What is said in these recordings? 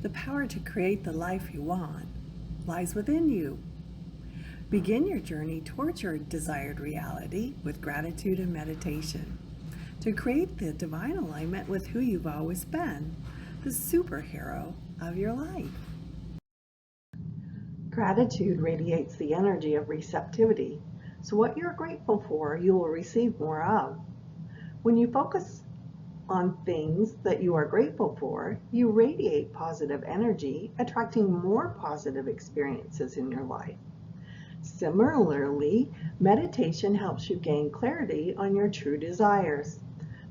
The power to create the life you want lies within you. Begin your journey towards your desired reality with gratitude and meditation to create the divine alignment with who you've always been, the superhero of your life. Gratitude radiates the energy of receptivity, so what you're grateful for, you will receive more of. When you focus on things that you are grateful for, you radiate positive energy, attracting more positive experiences in your life. Similarly, meditation helps you gain clarity on your true desires.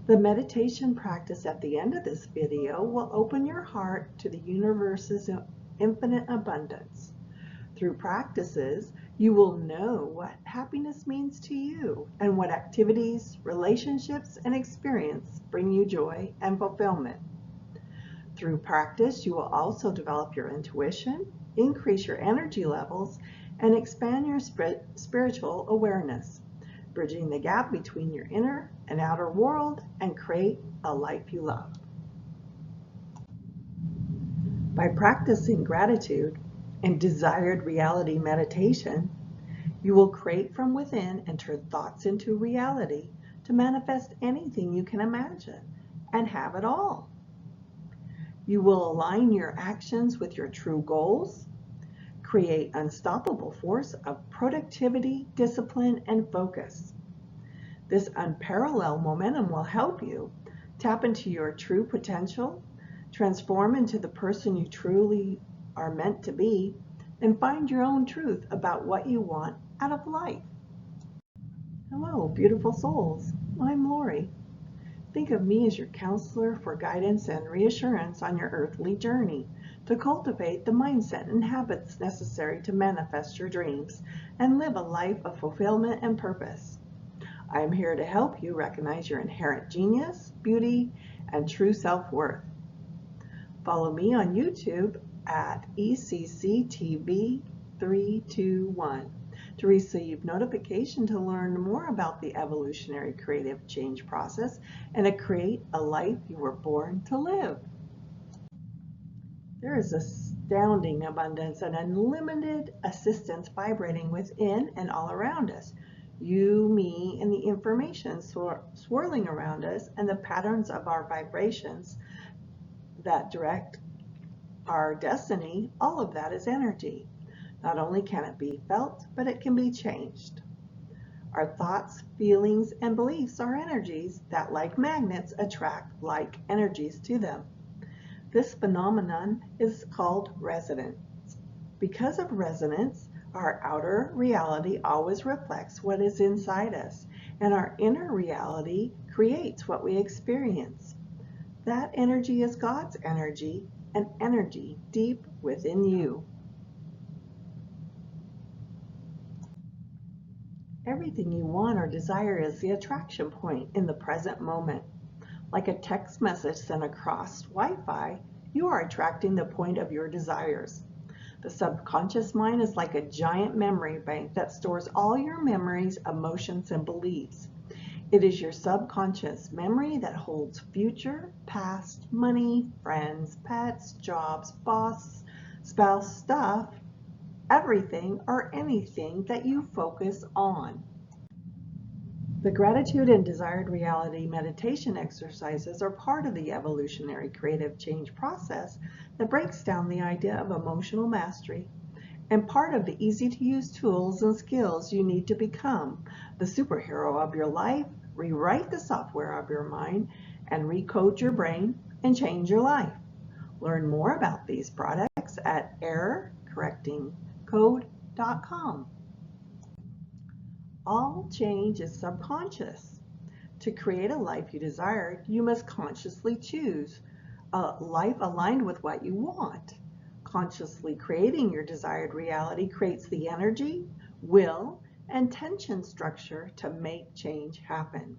The meditation practice at the end of this video will open your heart to the universe's infinite abundance. Through practices, you will know what happiness means to you and what activities, relationships, and experience bring you joy and fulfillment. Through practice, you will also develop your intuition, increase your energy levels, and expand your spiritual awareness, bridging the gap between your inner and outer world and create a life you love. By practicing gratitude and desired reality meditation, you will create from within and turn thoughts into reality to manifest anything you can imagine and have it all. You will align your actions with your true goals, create unstoppable force of productivity, discipline, and focus. This unparalleled momentum will help you tap into your true potential, transform into the person you truly are meant to be, and find your own truth about what you want out of life. Hello, beautiful souls. I'm Lori. Think of me as your counselor for guidance and reassurance on your earthly journey to cultivate the mindset and habits necessary to manifest your dreams and live a life of fulfillment and purpose. I am here to help you recognize your inherent genius, beauty, and true self-worth. Follow me on YouTube at ECCTV321 to receive notification to learn more about the evolutionary creative change process and to create a life you were born to live. There is astounding abundance and unlimited assistance vibrating within and all around us. You, me, and the information swirling around us and the patterns of our vibrations that direct our destiny, all of that is energy. Not only can it be felt, but it can be changed. Our thoughts, feelings, and beliefs are energies that, like magnets, attract like energies to them. This phenomenon is called resonance. Because of resonance, our outer reality always reflects what is inside us, and our inner reality creates what we experience. That energy is God's energy, an energy deep within you. Everything you want or desire is the attraction point in the present moment. Like a text message sent across Wi-Fi, you are attracting the point of your desires. The subconscious mind is like a giant memory bank that stores all your memories, emotions, and beliefs. It is your subconscious memory that holds future, past, money, friends, pets, jobs, boss, spouse, stuff, everything or anything that you focus on. The gratitude and desired reality meditation exercises are part of the evolutionary creative change process that breaks down the idea of emotional mastery and part of the easy-to-use tools and skills you need to become the superhero of your life, rewrite the software of your mind, and recode your brain and change your life. Learn more about these products at errorcorrectingcode.com. All change is subconscious. To create a life you desire, you must consciously choose a life aligned with what you want. Consciously creating your desired reality creates the energy, will, and tension structure to make change happen.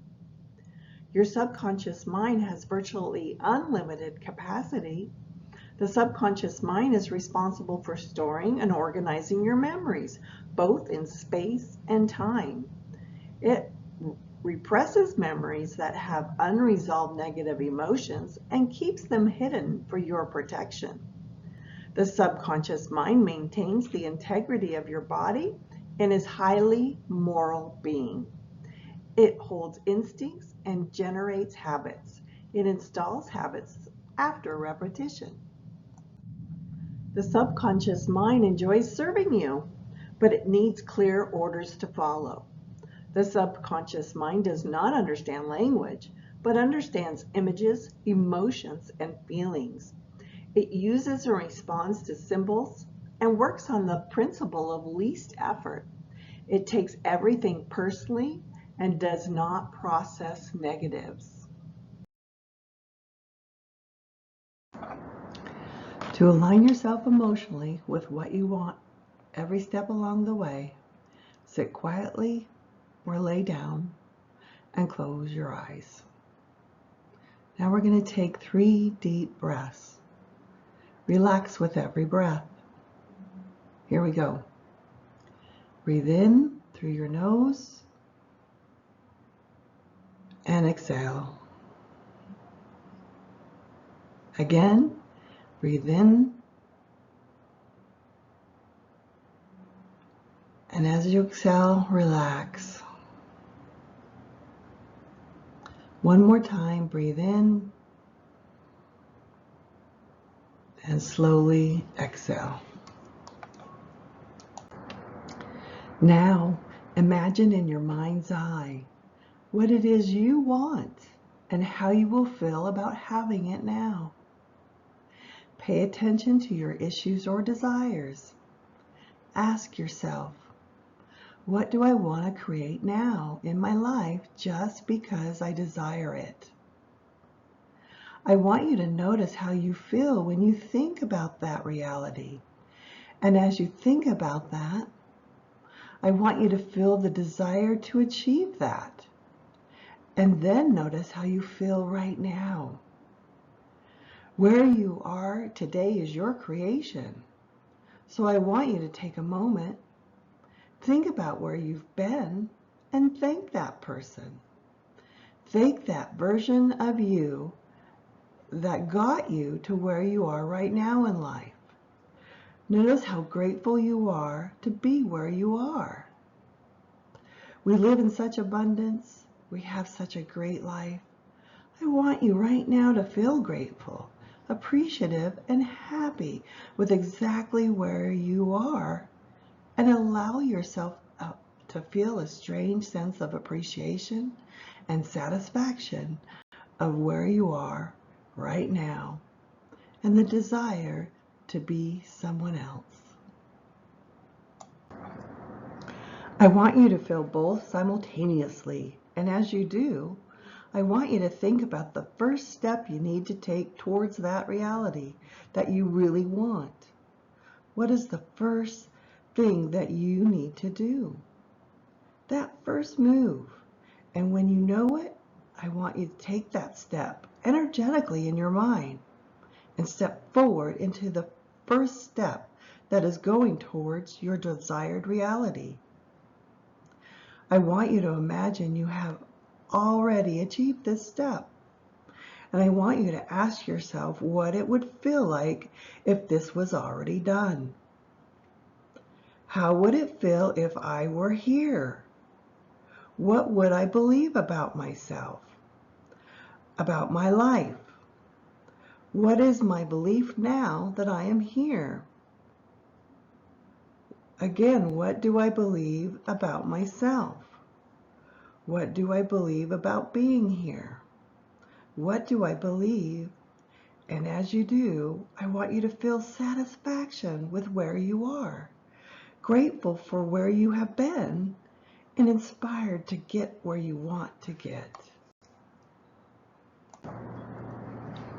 Your subconscious mind has virtually unlimited capacity. The subconscious mind is responsible for storing and organizing your memories, both in space and time. It represses memories that have unresolved negative emotions and keeps them hidden for your protection. The subconscious mind maintains the integrity of your body and is highly moral being. It holds instincts and generates habits. It installs habits after repetition. The subconscious mind enjoys serving you, but it needs clear orders to follow. The subconscious mind does not understand language, but understands images, emotions, and feelings. It uses and responds to symbols and works on the principle of least effort. It takes everything personally and does not process negatives. To align yourself emotionally with what you want every step along the way, sit quietly or lay down and close your eyes. Now we're going to take 3 deep breaths. Relax with every breath. Here we go. Breathe in through your nose and exhale. Again, breathe in, and as you exhale, relax. One more time, breathe in and slowly exhale. Now, imagine in your mind's eye what it is you want and how you will feel about having it now. Pay attention to your issues or desires. Ask yourself, what do I want to create now in my life just because I desire it? I want you to notice how you feel when you think about that reality. And as you think about that, I want you to feel the desire to achieve that. And then notice how you feel right now. Where you are today is your creation. So I want you to take a moment, think about where you've been, and thank that person. Thank that version of you that got you to where you are right now in life. Notice how grateful you are to be where you are. We live in such abundance. We have such a great life. I want you right now to feel grateful, appreciative, and happy with exactly where you are, and allow yourself to feel a strange sense of appreciation and satisfaction of where you are right now and the desire to be someone else. I want you to feel both simultaneously, and as you do, I want you to think about the first step you need to take towards that reality that you really want. What is the first thing that you need to do? That first move. And when you know it, I want you to take that step energetically in your mind and step forward into the first step that is going towards your desired reality. I want you to imagine you have already achieved this step. And I want you to ask yourself what it would feel like if this was already done. How would it feel if I were here? What would I believe about myself? About my life? What is my belief now that I am here? Again, what do I believe about myself? What do I believe about being here? What do I believe? And as you do, I want you to feel satisfaction with where you are, grateful for where you have been, and inspired to get where you want to get.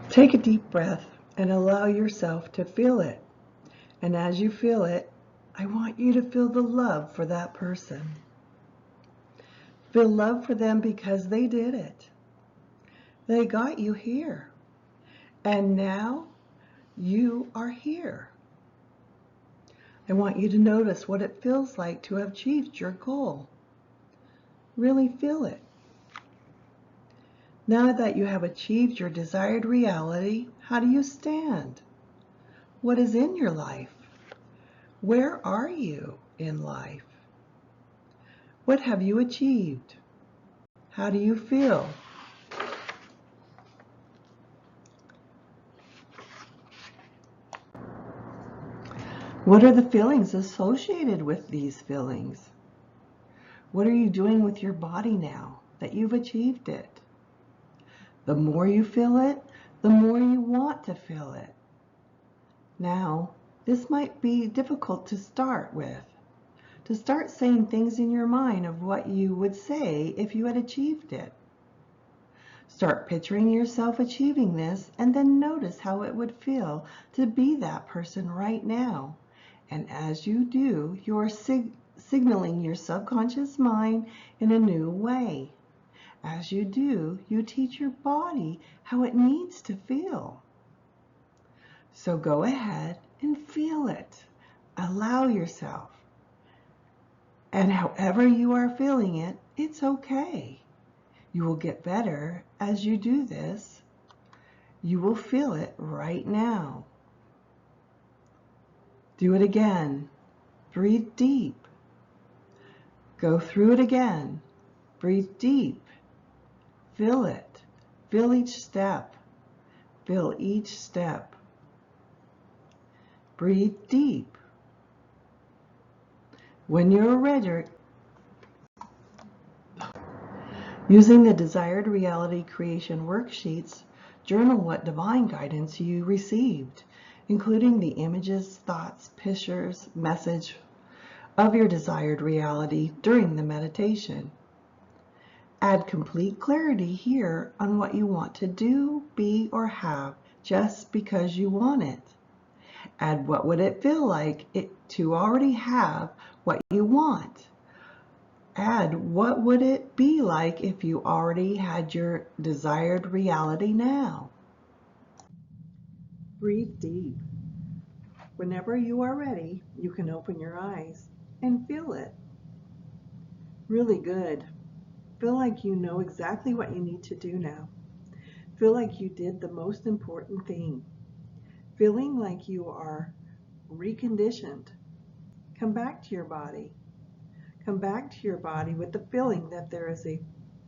Take a deep breath and allow yourself to feel it. And as you feel it, I want you to feel the love for that person. Feel love for them because they did it. They got you here. And now you are here. I want you to notice what it feels like to have achieved your goal. Really feel it. Now that you have achieved your desired reality, how do you stand? What is in your life? Where are you in life? What have you achieved? How do you feel? What are the feelings associated with these feelings? What are you doing with your body now that you've achieved it? The more you feel it, the more you want to feel it. Now, this might be difficult to start with. To start saying things in your mind of what you would say if you had achieved it. Start picturing yourself achieving this and then notice how it would feel to be that person right now. And as you do, you're signaling your subconscious mind in a new way. As you do, you teach your body how it needs to feel. So go ahead and feel it. Allow yourself. And however you are feeling it, it's okay. You will get better as you do this. You will feel it right now. Do it again. Breathe deep. Go through it again. Breathe deep. Feel it. Feel each step. Feel each step. Breathe deep. When you're ready, using the Desired Reality Creation worksheets, journal what divine guidance you received, including the images, thoughts, pictures, message of your desired reality during the meditation. Add complete clarity here on what you want to do, be, or have just because you want it. Add what would it feel like to already have what you want. Add what would it be like if you already had your desired reality now. Breathe deep. Whenever you are ready, you can open your eyes and feel it. Really good. Feel like you know exactly what you need to do now. Feel like you did the most important thing. Feeling like you are reconditioned. Come back to your body. Come back to your body with the feeling that there is a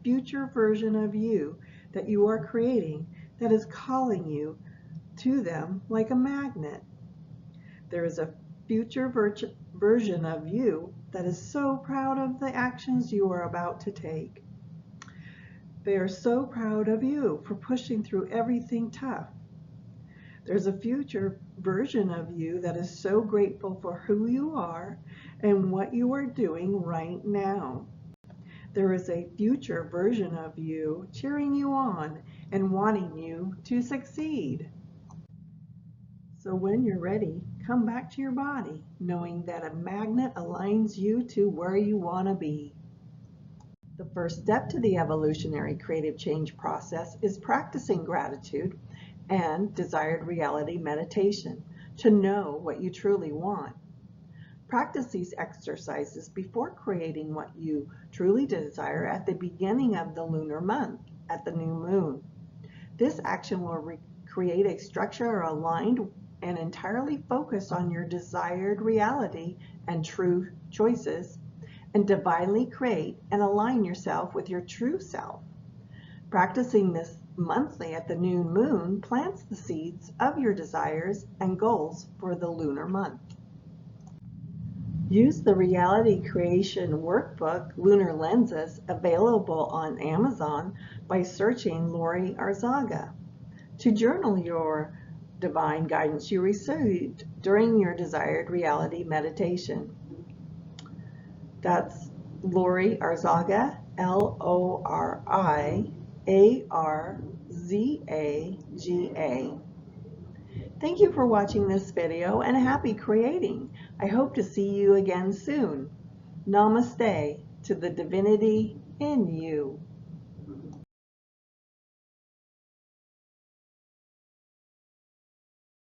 future version of you that you are creating that is calling you to them like a magnet. There is a future version of you that is so proud of the actions you are about to take. They are so proud of you for pushing through everything tough. There's a future version of you that is so grateful for who you are and what you are doing right now. There is a future version of you cheering you on and wanting you to succeed. So when you're ready, come back to your body, knowing that a magnet aligns you to where you want to be. The first step to the evolutionary creative change process is practicing gratitude and desired reality meditation to know what you truly want. Practice these exercises before creating what you truly desire at the beginning of the lunar month, at the new moon. This action will create a structure aligned and entirely focused on your desired reality and true choices, and divinely create and align yourself with your true self. Practicing this monthly at the new moon plants the seeds of your desires and goals for the lunar month. Use the Reality Creation Workbook, Lunar Lenses, available on Amazon by searching Lori Arzaga to journal your divine guidance you received during your desired reality meditation. That's Lori Arzaga, Loriarzaga. Thank you for watching this video and happy creating. I hope to see you again soon. Namaste to the divinity in you.